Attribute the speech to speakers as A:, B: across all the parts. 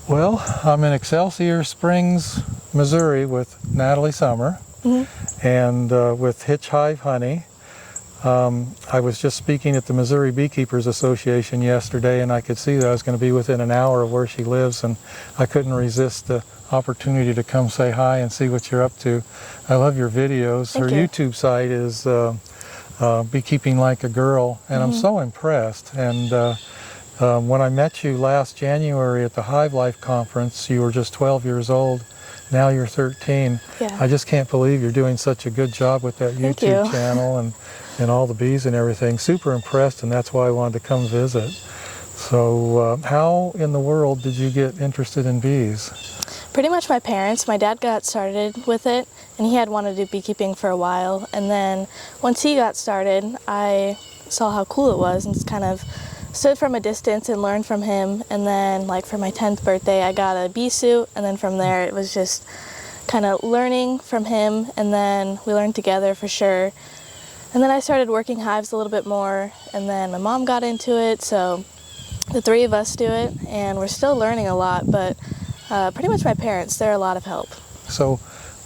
A: Well, I'm in Excelsior Springs, Missouri with Natalee Summers and with Hitch Hive Honey. I was just speaking at the Missouri Beekeepers Association yesterday, and I could see that I was going to be within an hour of where she lives, and I couldn't resist the opportunity to come say hi and see what you're up to. I love your videos.
B: Thank
A: Her
B: you.
A: YouTube site is Beekeeping Like a Girl, and I'm so impressed. And when I met you last January at the Hive Life Conference, you were just 12 years old. Now you're 13.
B: Yeah.
A: I just can't believe you're doing such a good job with that
B: Thank
A: YouTube
B: you.
A: channel and all the bees and everything. Super impressed, and that's why I wanted to come visit. So how in the world did you get interested in bees?
B: Pretty much my parents. My dad got started with it, and he had wanted to do beekeeping for a while. And then once he got started, I saw how cool it was and just kind of stood from a distance and learned from him. And then, like, for my 10th birthday, I got a bee suit, and then from there it was just kind of learning from him, and then we learned together for sure. And then I started working hives a little bit more, and then my mom got into it, so the three of us do it, and we're still learning a lot, but pretty much my parents, they're a lot of help.
A: So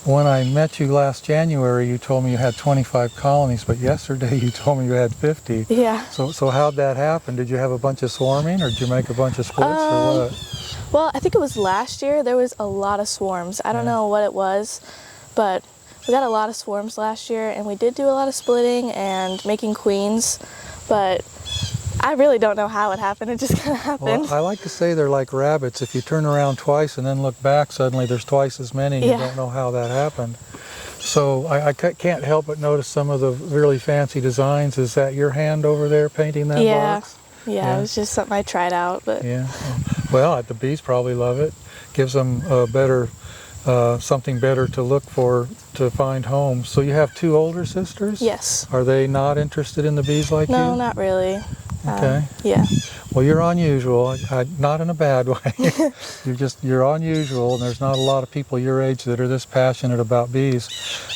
A: when I met you last January, you told me you had 25 colonies, but yesterday you told me you had 50.
B: Yeah.
A: So how'd that happen? Did you have a bunch of swarming, or did you make a bunch of splits, or what?
B: Well, I think it was last year, there was a lot of swarms. I don't know what it was, but we got a lot of swarms last year, and we did do a lot of splitting and making queens, but I really don't know how it happened. It just kind of happened.
A: Well, I like to say they're like rabbits. If you turn around twice and then look back, suddenly there's twice as many, and you don't know how that happened. So I can't help but notice some of the really fancy designs. Is that your hand over there painting that box?
B: Yeah, it was just something I tried out. But
A: yeah, well, the bees probably love it. Gives them a better, something better to look for, to find homes. So you have two older sisters?
B: Yes.
A: Are they not interested in the bees like you?
B: No, not really.
A: Okay.
B: Yeah.
A: Well, you're unusual, not in a bad way. You're unusual, and there's not a lot of people your age that are this passionate about bees.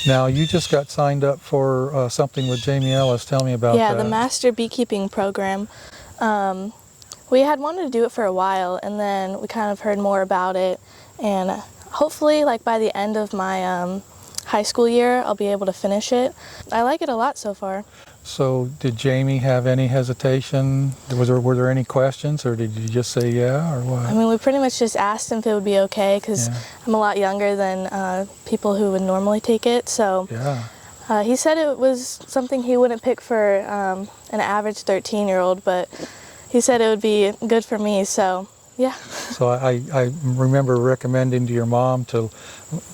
A: Now, you just got signed up for something with Jamie Ellis. Tell me about that.
B: Yeah, the Master Beekeeping Program. We had wanted to do it for a while, and then we kind of heard more about it, and hopefully, like, by the end of my high school year, I'll be able to finish it. I like it a lot so far.
A: So did Jamie have any hesitation? Were there any questions, or did you just say yeah, or what?
B: I mean, we pretty much just asked him if it would be okay, because I'm a lot younger than people who would normally take it. So he said it was something he wouldn't pick for an average 13-year-old, but he said it would be good for me, so yeah. So
A: I remember recommending to your mom to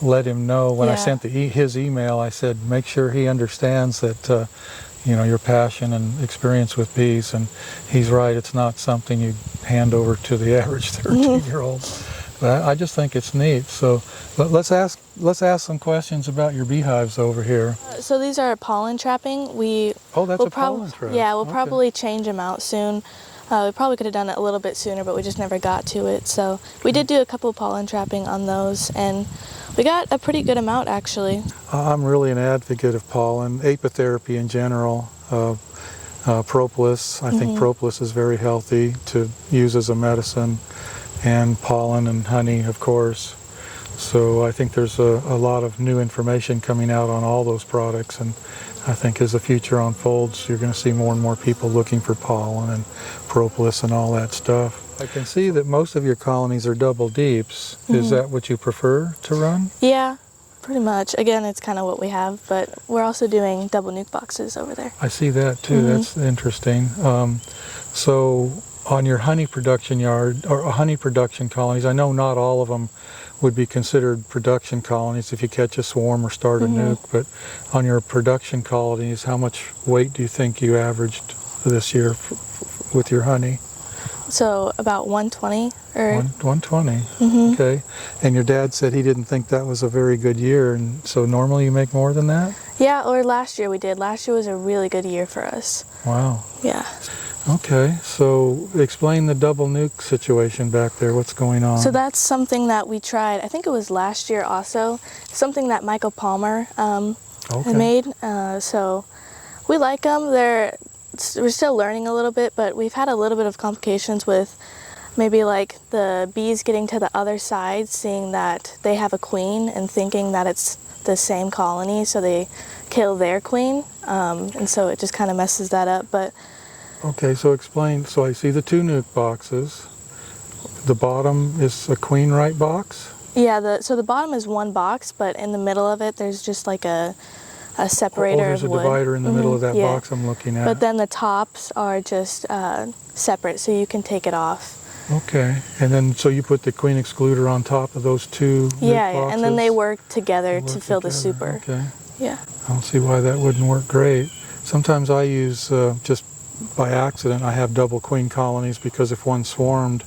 A: let him know when I sent his email. I said, make sure he understands that you know, your passion and experience with bees, and he's right, it's not something you hand over to the average 13-year-old. But I just think it's neat. So let's ask some questions about your beehives over here.
B: So these are pollen trapping.
A: That's a pollen trap.
B: Yeah, we'll probably change them out soon. We probably could have done it a little bit sooner, but we just never got to it. So we did do a couple of pollen trapping on those, and we got a pretty good amount, actually.
A: I'm really an advocate of pollen, apotherapy in general, propolis. I think propolis is very healthy to use as a medicine, and pollen and honey, of course. So I think there's a lot of new information coming out on all those products, and I think as the future unfolds, you're going to see more and more people looking for pollen and propolis and all that stuff. I can see that most of your colonies are double deeps. Is that what you prefer to run?
B: Yeah, pretty much. Again, it's kind of what we have, but we're also doing double nuke boxes over there.
A: I see that too. That's interesting. So on your honey production yard, or honey production colonies, I know not all of them would be considered production colonies if you catch a swarm or start a nuke, but on your production colonies, how much weight do you think you averaged this year with your honey?
B: So about 120 or
A: 120. Okay. And your dad said he didn't think that was a very good year, and so normally you make more than that?
B: Yeah, or last year we did. Last year was a really good year for us.
A: Wow.
B: Yeah.
A: Okay, so explain the double nuke situation back there. What's going on?
B: So that's something that we tried, I think it was last year also, something that Michael Palmer had made. So we like them. We're still learning a little bit, but we've had a little bit of complications with maybe like the bees getting to the other side, seeing that they have a queen and thinking that it's the same colony, so they kill their queen, and so it just kind of messes that up. But
A: Okay, so explain. So I see the 2 nuke boxes. The bottom is a queen right box?
B: yeah, so the bottom is one box, but in the middle of it, there's just like a separator
A: there's
B: of
A: a
B: wood.
A: divider in the middle of that
B: yeah.
A: box I'm looking at.
B: But then the tops are just separate, so you can take it off.
A: Okay, and then so you put the queen excluder on top of those 2 nuke
B: Yeah,
A: boxes?
B: and then they work together
A: They
B: to
A: work
B: fill the
A: together.
B: super.
A: Okay.
B: Yeah.
A: I don't see why that wouldn't work great. Sometimes I use, just by accident, I have double queen colonies because if one swarmed,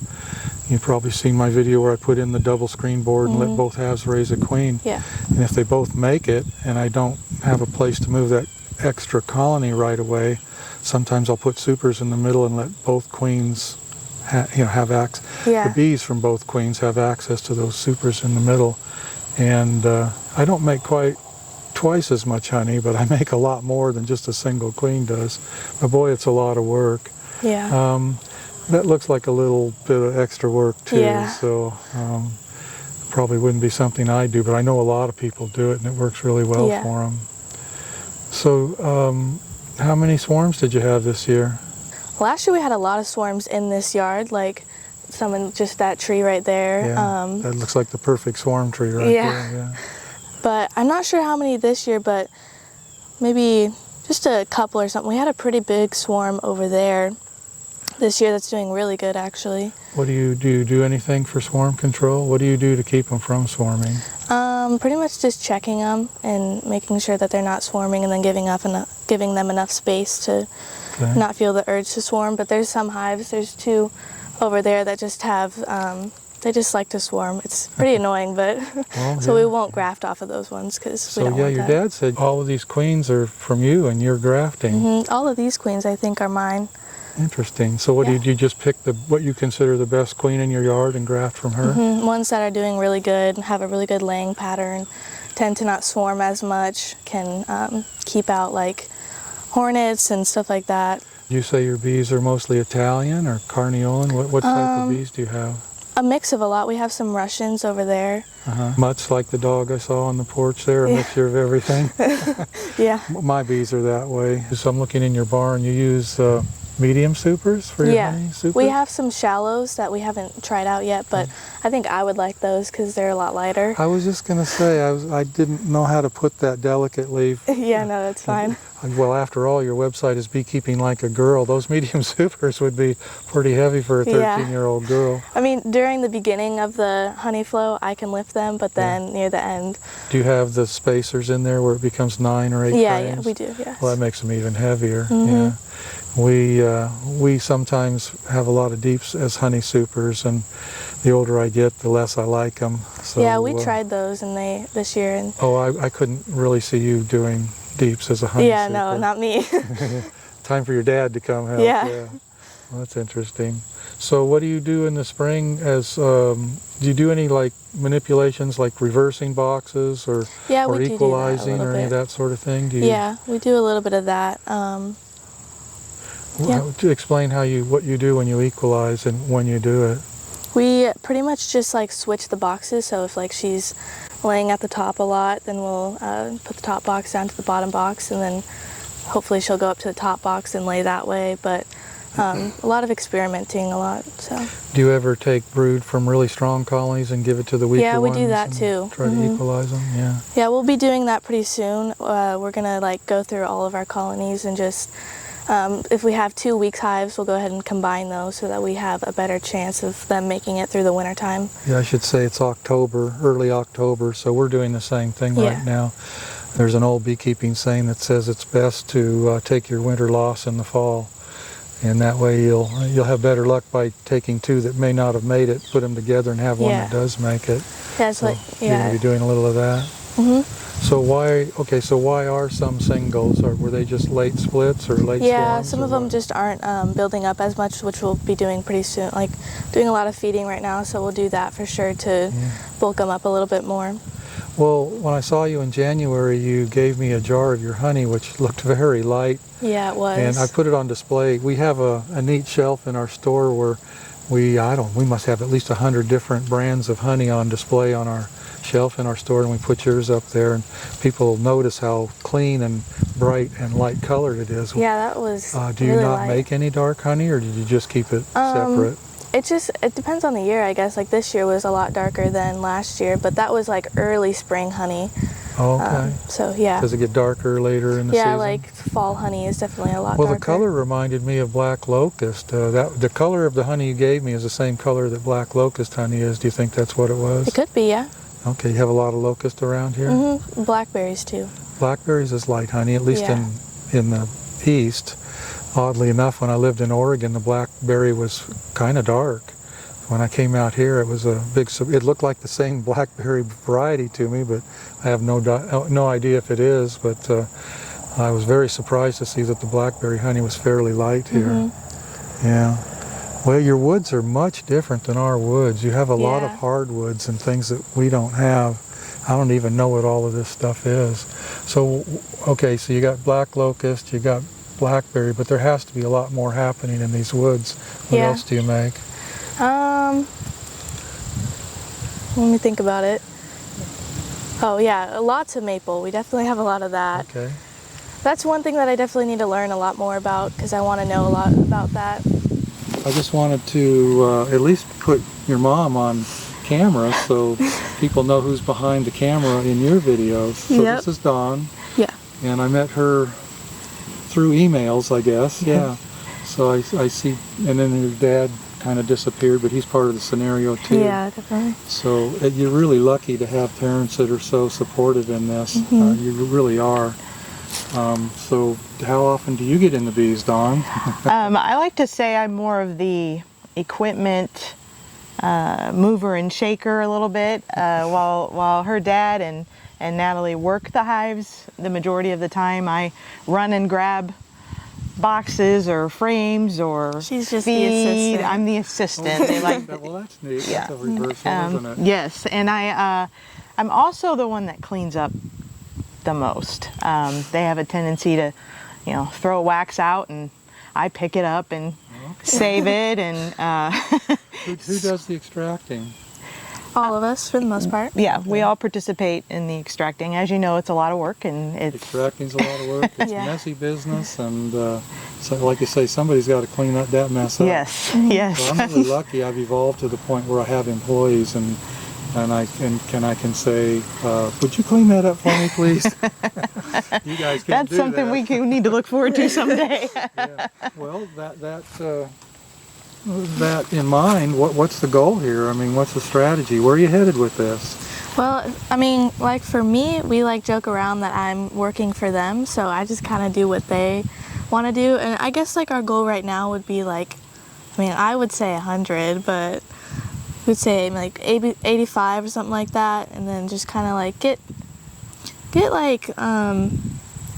A: you've probably seen my video where I put in the double screen board and let both halves raise a queen.
B: Yeah.
A: And if they both make it and I don't have a place to move that extra colony right away, sometimes I'll put supers in the middle and let both queens have access.
B: Yeah.
A: The bees from both queens have access to those supers in the middle. And I don't make quite twice as much honey, but I make a lot more than just a single queen does. But boy, it's a lot of work.
B: Yeah.
A: That looks like a little bit of extra work too,
B: Yeah.
A: so probably wouldn't be something I do, but I know a lot of people do it and it works really well
B: Yeah.
A: for them. So how many swarms did you have this year?
B: Last year we had a lot of swarms in this yard, like some in just that tree right there.
A: Yeah, that looks like the perfect swarm tree right
B: Yeah.
A: there. Yeah.
B: But I'm not sure how many this year, but maybe just a couple or something. We had a pretty big swarm over there this year that's doing really good, actually.
A: What do? You do anything for swarm control? What do you do to keep them from swarming?
B: Pretty much just checking them and making sure that they're not swarming, and then giving them enough space to not feel the urge to swarm. But there's some hives, there's 2 over there that just have, they just like to swarm. It's pretty annoying, but so we won't graft off of those ones because we don't want
A: your
B: that.
A: dad said all of these queens are from you and you're grafting.
B: All of these queens I think are mine.
A: Interesting. So what do you just pick what you consider the best queen in your yard and graft from her?
B: Ones that are doing really good, have a really good laying pattern, tend to not swarm as much, can keep out like hornets and stuff like that.
A: You say your bees are mostly Italian or Carniolan? What type of bees do you have?
B: A mix of a lot. We have some Russians over there.
A: Mutts like the dog I saw on the porch there, a mixture of everything?
B: Yeah.
A: My bees are that way. So I'm looking in your barn, you use medium supers for your honey supers?
B: We have some shallows that we haven't tried out yet, but I think I would like those because they're a lot lighter.
A: I was just going to say, I didn't know how to put that delicately.
B: Yeah, no, that's fine.
A: Well, after all, your website is Beekeeping Like a Girl. Those medium supers would be pretty heavy for a 13-year-old girl.
B: I mean, during the beginning of the honey flow, I can lift them, but then near the end.
A: Do you have the spacers in there where it becomes 9 or 8 frames?
B: Yeah, we do, yes.
A: Well, that makes them even heavier. Yeah. We sometimes have a lot of deeps as honey supers, and the older I get, the less I like them. So,
B: yeah, we tried those this year. And
A: I couldn't really see you doing deeps as a honey super.
B: No, not me.
A: Time for your dad to come help.
B: Yeah.
A: Well, that's interesting. So what do you do in the spring do you do any like manipulations like reversing boxes or
B: we
A: equalizing
B: do that
A: or any of that sort of thing?
B: Yeah, we do a little bit of that.
A: To explain what you do when you equalize and when you do it.
B: We pretty much just like switch the boxes. So if like she's laying at the top a lot, then we'll put the top box down to the bottom box, and then hopefully she'll go up to the top box and lay that way. But a lot of experimenting, a lot. So.
A: Do you ever take brood from really strong colonies and give it to the weaker ones?
B: Yeah, we do that too.
A: Try to equalize them. Yeah.
B: Yeah, we'll be doing that pretty soon. We're gonna like go through all of our colonies and just. If we have 2 weeks hives, we'll go ahead and combine those so that we have a better chance of them making it through the winter time.
A: Yeah, I should say it's October, early October, so we're doing the same thing right now. There's an old beekeeping saying that says it's best to take your winter loss in the fall, and that way you'll have better luck by taking 2 that may not have made it, put them together and have one that does make it.
B: Yeah, it's
A: so you're going to be doing a little of that. So why are some singles? Or were they just late splits or late swarms?
B: Some of them just aren't building up as much, which we'll be doing pretty soon. Like doing a lot of feeding right now, so we'll do that for sure to bulk them up a little bit more.
A: Well, when I saw you in January, you gave me a jar of your honey, which looked very light.
B: Yeah, it was.
A: And I put it on display. We have a neat shelf in our store where we must have at least 100 different brands of honey on display on our shelf in our store, and we put yours up there, and people notice how clean and bright and light colored it is.
B: Yeah, that was
A: Do you
B: really
A: not
B: light.
A: make any dark honey, or did you just keep it separate?
B: It depends on the year, I guess. Like this year was a lot darker than last year, but that was like early spring honey.
A: Oh, okay.
B: So yeah.
A: Does it get darker later in the season?
B: Yeah, like fall honey is definitely a lot
A: Well,
B: darker.
A: the color reminded me of black locust. The color of the honey you gave me is the same color that black locust honey is. Do you think that's what it was?
B: It could be, yeah.
A: Okay, you have a lot of locust around here?
B: Mm-hmm. Blackberries too.
A: Blackberries is light honey, at least in the east. Oddly enough, when I lived in Oregon, the blackberry was kind of dark. When I came out here, it was a big, it looked like the same blackberry variety to me, but I have no idea if it is, but I was very surprised to see that the blackberry honey was fairly light here. Mm-hmm. Yeah. Well, your woods are much different than our woods. You have a lot of hardwoods and things that we don't have. I don't even know what all of this stuff is. So, okay, so you got black locust, you got blackberry, but there has to be a lot more happening in these woods. What else do you make?
B: Let me think about it. Oh yeah, lots of maple. We definitely have a lot of that.
A: Okay.
B: That's one thing that I definitely need to learn a lot more about, because I want to know a lot about that.
A: I just wanted to at least put your mom on camera so people know who's behind the camera in your videos. So this is Dawn.
B: Yeah.
A: And I met her through emails, I guess. Yeah. So I see, and then your dad kind of disappeared, but he's part of the scenario too.
B: Yeah, definitely.
A: So you're really lucky to have parents that are so supportive in this. Mm-hmm. You really are. So how often do you get in the bees, Dawn?
C: I like to say I'm more of the equipment mover and shaker a little bit, while her dad and Natalie work the hives. The majority of the time I run and grab boxes or frames or
B: She's just
C: feed.
B: the assistant.
C: I'm the assistant. They like,
A: well, that's neat.
C: yeah.
A: That's a reversal, isn't it?
C: Yes, and I'm also the one that cleans up the most. They have a tendency to, throw wax out, and I pick it up and save it. And
A: who does the extracting?
B: All of us, for the most part.
C: Yeah, we all participate in the extracting. As you know, it's a lot of work, and
A: Extracting's a lot of work. It's messy business, and so, like you say, somebody's got to clean that mess up.
C: Yes, yes.
A: So I'm really lucky. I've evolved to the point where I have employees, and I can say, would you clean that up for me, please? You guys can't
C: That's
A: do
C: something
A: that.
C: we need to look forward to someday.
A: Yeah. Well, that in mind, what's the goal here? I mean, what's the strategy? Where are you headed with this?
B: Well, I mean, like for me, we joke around that I'm working for them, so I just kind of do what they want to do. And I guess our goal right now would be I would say 100, but we'd say 85 or something like that, and then just kind of get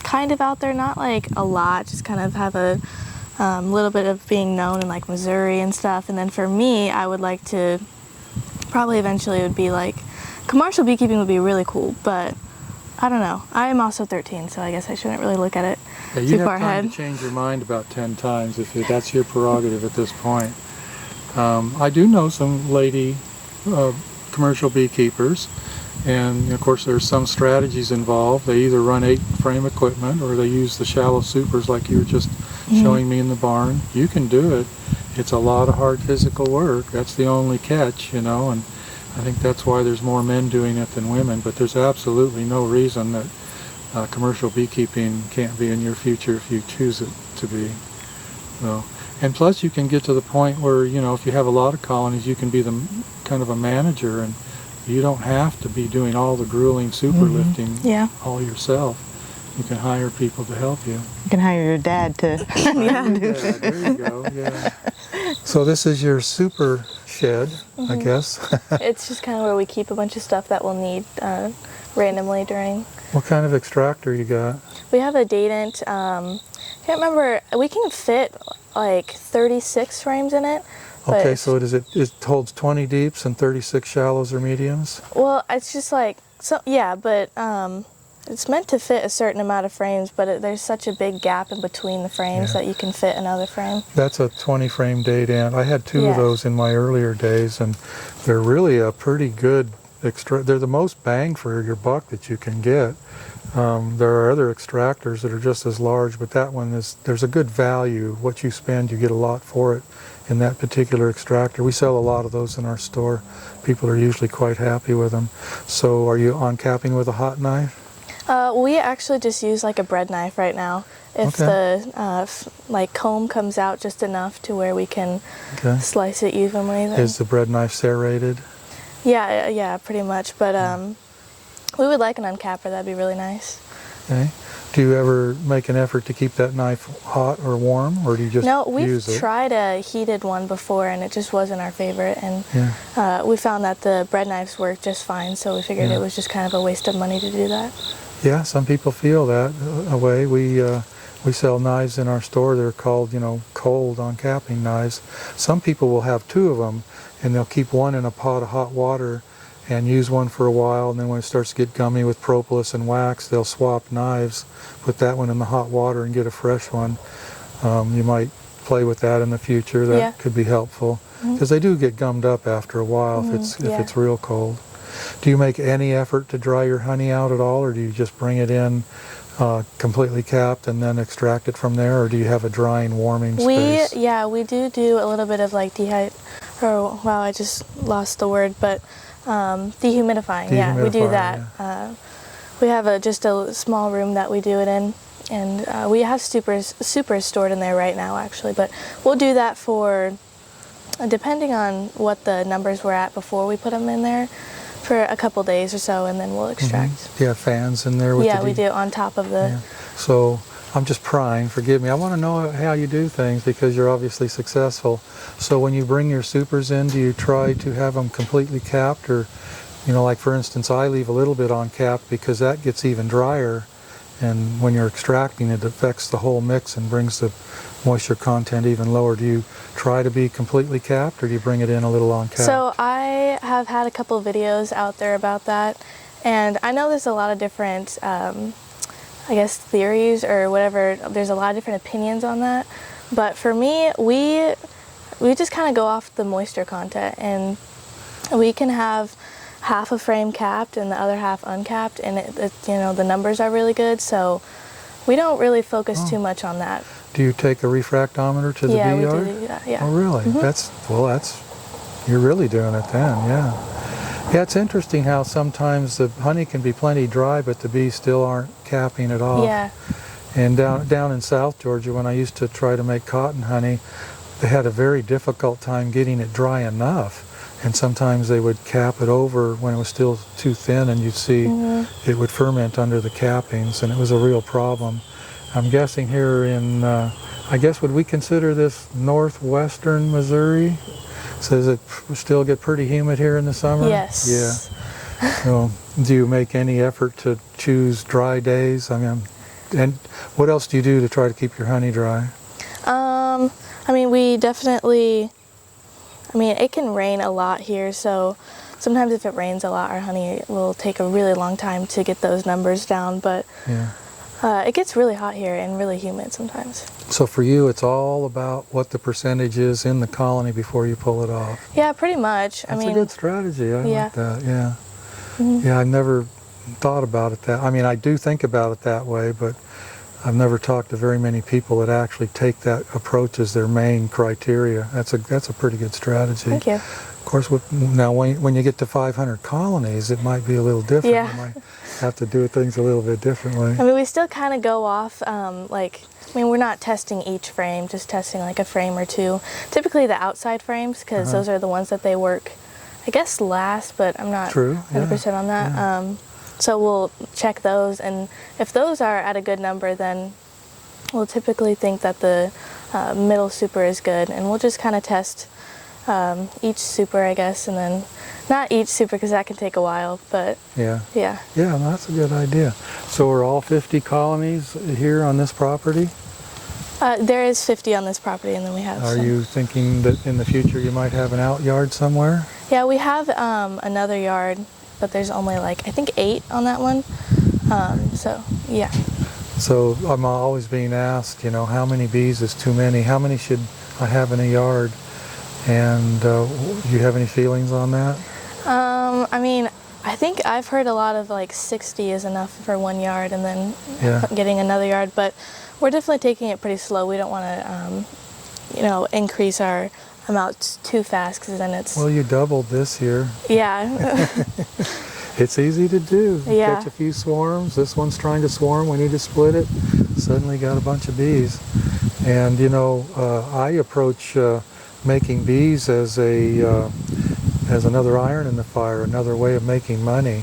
B: kind of out there, not a lot, just kind of have a little bit of being known in Missouri and stuff. And then for me, I would like to probably eventually would be commercial beekeeping would be really cool, but I don't know. I am also 13, so I guess I shouldn't really look at it too far ahead.
A: You have time to change your mind about 10 times if that's your prerogative at this point. I do know some lady commercial beekeepers, and of course there's some strategies involved. They either run 8-frame equipment or they use the shallow supers like you were just showing me in the barn. You can do it. It's a lot of hard physical work. That's the only catch, and I think that's why there's more men doing it than women, but there's absolutely no reason that commercial beekeeping can't be in your future if you choose it to be. So, and plus you can get to the point where, if you have a lot of colonies, you can be the kind of a manager, and you don't have to be doing all the grueling super lifting all yourself. You can hire people to help you.
C: You can hire your dad to
A: There you go, yeah. So this is your super shed, I guess.
B: It's just kind of where we keep a bunch of stuff that we'll need randomly during.
A: What kind of extractor you got?
B: We have a Dadant, can't remember, we can fit 36 frames in it.
A: Okay, so it holds 20 deeps and 36 shallows or mediums?
B: Well, it's just but it's meant to fit a certain amount of frames, but there's such a big gap in between the frames that you can fit another frame.
A: That's a 20 frame date ant. I had two of
B: Yeah.
A: those in my earlier days, and they're really a pretty good they're the most bang for your buck that you can get. There are other extractors that are just as large, but that one there's a good value. What you spend, you get a lot for it in that particular extractor. We sell a lot of those in our store. People are usually quite happy with them. So are you on capping with a hot knife?
B: We actually just use like a bread knife right now. If the like comb comes out just enough to where we can slice it evenly. Then.
A: Is the bread knife serrated?
B: Yeah, pretty much. But we would like an uncapper. That'd be really nice.
A: Okay. Do you ever make an effort to keep that knife hot or warm, or do you just
B: No,
A: use it?
B: we've tried a heated one before, and it just wasn't our favorite. And we found that the bread knives work just fine, so we figured it was just kind of a waste of money to do that.
A: Yeah, some people feel that way. We sell knives in our store. They're called, cold on capping knives. Some people will have two of them, and they'll keep one in a pot of hot water and use one for a while, and then when it starts to get gummy with propolis and wax, they'll swap knives, put that one in the hot water and get a fresh one. You might play with that in the future. That could be helpful, because they do get gummed up after a while if it's real cold. Do you make any effort to dry your honey out at all, or do you just bring it in completely capped and then extract it from there, or do you have a drying, warming space?
B: We do a little bit of like I just lost the word, but dehumidifying. Yeah, we do that.
A: Yeah.
B: We have just a small room that we do it in, and we have supers stored in there right now actually, but we'll do that for, depending on what the numbers were at before we put them in there, for a couple days or so, and then we'll extract.
A: Do you have fans in there? With
B: we do, on top of the...
A: So I'm just prying, forgive me. I want to know how you do things, because you're obviously successful. So when you bring your supers in, do you try to have them completely capped, or, like for instance, I leave a little bit on cap because that gets even drier, and when you're extracting it affects the whole mix and brings the moisture content even lower. Do you try to be completely capped, or do you bring it in a little on cap?
B: So I have had a couple of videos out there about that, and I know there's a lot of different theories or whatever. There's a lot of different opinions on that, but for me, we just kind of go off the moisture content, and we can have half a frame capped and the other half uncapped, and the numbers are really good, so we don't really focus too much on that.
A: Do you take a refractometer to the bee yard?
B: Yeah, we do that, yeah.
A: Oh, really? You're really doing it then, Yeah, it's interesting how sometimes the honey can be plenty dry, but the bees still aren't capping it off.
B: Yeah.
A: And down in South Georgia, when I used to try to make cotton honey, they had a very difficult time getting it dry enough. And sometimes they would cap it over when it was still too thin, and you'd see it would ferment under the cappings, and it was a real problem. I'm guessing here in, would we consider this northwestern Missouri? So does it still get pretty humid here in the summer?
B: Yes.
A: Yeah. So do you make any effort to choose dry days? And what else do you do to try to keep your honey dry?
B: We definitely, it can rain a lot here, so sometimes if it rains a lot, our honey will take a really long time to get those numbers down, but it gets really hot here and really humid sometimes. So
A: for you, it's all about what the percentage is in the colony before you pull it off?
B: Yeah, pretty much.
A: That's a good strategy. I like that, yeah. Yeah, I've never thought about it that. I do think about it that way, but I've never talked to very many people that actually take that approach as their main criteria. That's a pretty good strategy.
B: Thank you.
A: Of course, now when you get to 500 colonies, it might be a little different.
B: Yeah.
A: You might have to do things a little bit differently.
B: We still kind of go off, we're not testing each frame, just testing like a frame or two. Typically the outside frames, because those are the ones that they work, last, but I'm not 100% on that.
A: Yeah.
B: So we'll check those, and if those are at a good number, then we'll typically think that the middle super is good, and we'll just kind of test each super, and then not each super because that can take a while, but yeah, that's a good idea. So are all 50 colonies here on this property? There is 50 on this property, and then we have some. Are you thinking that in the future you might have an out yard somewhere? Yeah, we have another yard, but there's only 8 on that one. So yeah.
A: So I'm always being asked, you know, how many bees is too many? How many should I have in a yard? And do you have any feelings on that?
B: I mean, I think I've heard a lot of like 60 is enough for 1 yard and then getting another yard, but we're definitely taking it pretty slow. We don't want to, you know, increase our amounts too fast because then it's...
A: Well, you doubled this year.
B: Yeah.
A: It's easy to do. You
B: Yeah.
A: catch a few swarms. This one's trying to swarm. We need to split it. Suddenly got a bunch of bees. And, you know, I approach making bees as another iron in the fire, another way of making money.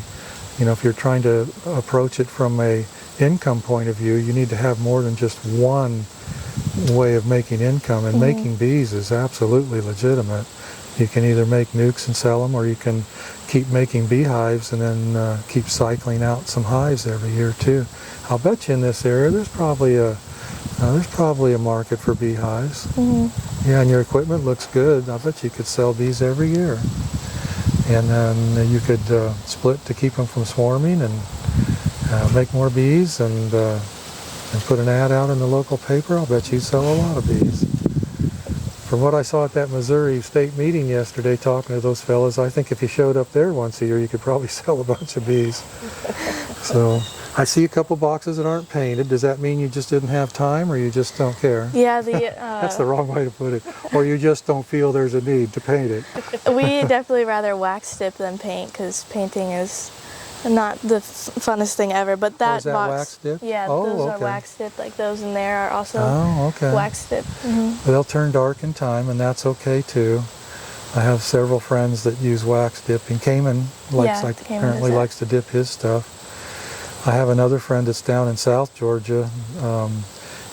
A: You know, if you're trying to approach it from a income point of view, you need to have more than just one way of making income. And making bees is absolutely legitimate. You can either make nukes and sell them, or you can keep making beehives and then keep cycling out some hives every year too. I'll bet you in this area there's probably a market for beehives. Yeah, and your equipment looks good. I bet you could sell bees every year. And then you could split to keep them from swarming and make more bees and put an ad out in the local paper. I'll bet you'd sell a lot of bees. From what I saw at that Missouri state meeting yesterday talking to those fellas, I think if you showed up there once a year, you could probably sell a bunch of bees. So I see a couple boxes that aren't painted. Does that mean you just didn't have time, or you just don't care?
B: Yeah,
A: That's the wrong way to put it. Or you just don't feel there's a need to paint it.
B: we definitely rather wax dip than paint because painting is not the funnest thing ever. But that,
A: is that
B: box,
A: wax dip?
B: yeah,
A: Oh,
B: those are
A: okay.
B: wax dip. Like those in there are also
A: okay.
B: wax dip.
A: They'll turn dark in time, and that's okay too. I have several friends that use wax dipping. Cayman apparently likes to dip his stuff. I have another friend that's down in South Georgia,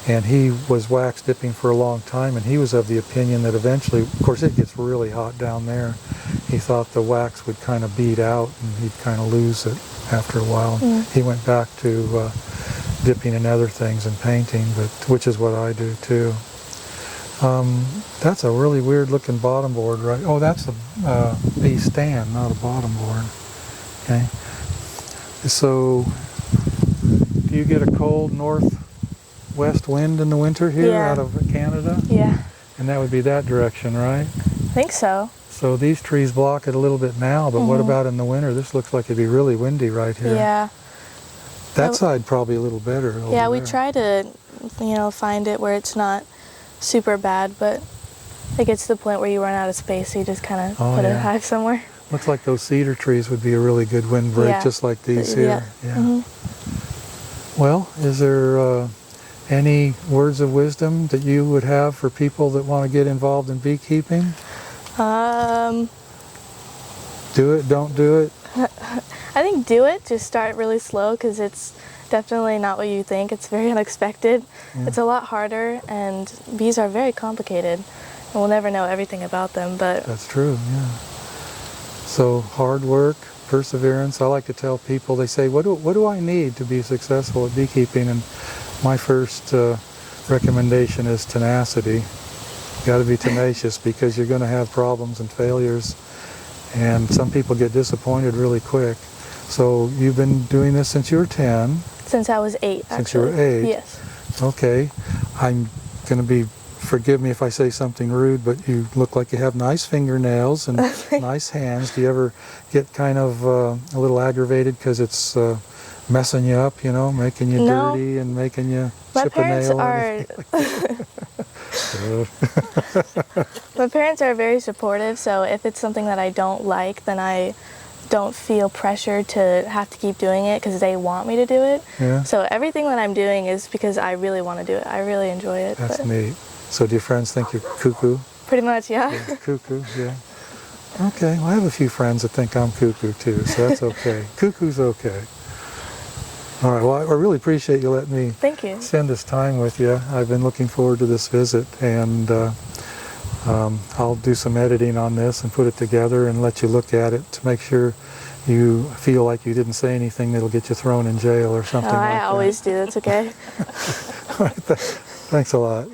A: and he was wax dipping for a long time, and he was of the opinion that eventually, of course it gets really hot down there, he thought the wax would kind of bead out and he'd kind of lose it after a while. He went back to dipping in other things and painting, which is what I do too. That's a really weird looking bottom board, right? Oh, that's a bee stand, not a bottom board. Okay. So, do you get a cold northwest wind in the winter here out of Canada?
B: Yeah.
A: And that would be that direction, right?
B: I think so.
A: So these trees block it a little bit now, but what about in the winter? This looks like it'd be really windy right here.
B: Yeah.
A: That side probably a little better.
B: Yeah, we try to, you know, find it where it's not super bad, but it gets to the point where you run out of space, so you just kind of put a hive somewhere.
A: Looks like those cedar trees would be a really good windbreak, just like these here. Yeah. Well, is there any words of wisdom that you would have for people that want to get involved in beekeeping? Do it, don't do it?
B: I think do it. Just start really slow because it's definitely not what you think. It's very unexpected. It's a lot harder, and bees are very complicated. And we'll never know everything about them, but...
A: That's true, yeah. So hard work, perseverance. I like to tell people, they say, what do I need to be successful at beekeeping? And my first recommendation is tenacity. You got to be tenacious because you're going to have problems and failures, and some people get disappointed really quick. So you've been doing this since you were 10.
B: Since I was 8, actually.
A: Since you were 8?
B: Yes.
A: Okay. I'm going to be, forgive me if I say something rude, but you look like you have nice fingernails and nice hands. Do you ever get kind of a little aggravated because it's messing you up, you know, making you dirty and making you chip a nail?
B: My parents are very supportive, so if it's something that I don't like, then I don't feel pressured to have to keep doing it because they want me to do it.
A: Yeah.
B: So everything that I'm doing is because I really want to do it. I really enjoy it.
A: That's neat. So do your friends think you're cuckoo?
B: Pretty much, yeah.
A: Cuckoo, yeah. Okay, well I have a few friends that think I'm cuckoo too, so that's okay. Cuckoo's okay. All right, well I really appreciate you letting me spend this time with you. I've been looking forward to this visit, and I'll do some editing on this and put it together and let you look at it to make sure you feel like you didn't say anything that'll get you thrown in jail or something like that.
B: I always do, that's okay.
A: All right, thanks a lot.